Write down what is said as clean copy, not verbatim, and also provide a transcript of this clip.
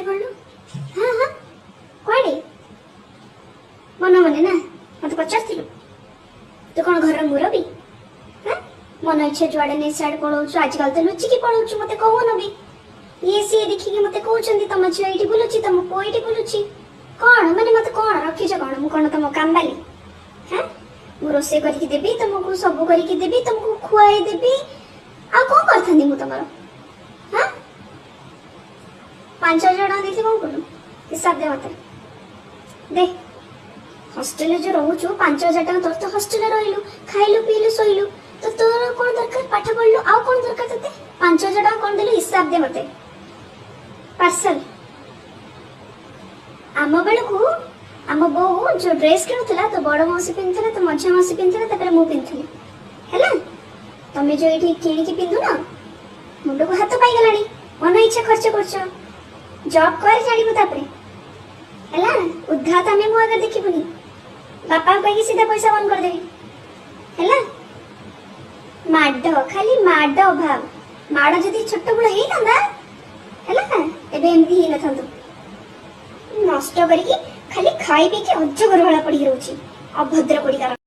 पड़लु हाँ हाँ कड़े मन मन ना मत पचार तू कौन घर मुरबी हाँ मन इच्छा जुआड़े नहीं सियाड़े पलाऊँ आजकल तो लुचिकी पलाऊँ मत कहून भी ये सी देखिए मत कहते तुम झील ये बुलूची तुम पुओ ये बुलूची कौन मैंने मत कौन रखीच कौन मुझे कौन तुम कामबाली हाँ मु रोसे करके देबी तुमको सब करके देबी तुमको खुआई देबी आ कौन करथांदी मु तमरो हाँ 5000 टका देती कौन करू हिसाब दे मत दे हॉस्टेल जो रोचु 5000 टका तोर तो हॉस्टेल रहिलु खाइलु पीलु सोइलु तो तोर कौन दरकार पाठ पढ़लु आ कौन दरकार तते 5000 टका कौन देलु हिसाब दे मते पार्सल आम बेल को आम बो जो ड्रेस किणुला तो बड़ मौसी पिंधला तो मझा मौसी पिंधला मु पिंधली है तमें जो ये किणिकी पिंधु ना मुंड को हाथ पाई मन इच्छा खर्च कर जॉब कर जापर है उद्घात आम मु आगे देखबुनि बापा कहीं सीधा पैसा बंद करदेवी है माड खाली माड अभाव माड़ जदि छोट बड़ होता है एमती ही न नष्ट करी खाली खाई पी अजगर भाला पड़ी रोची अभद्र पड़ी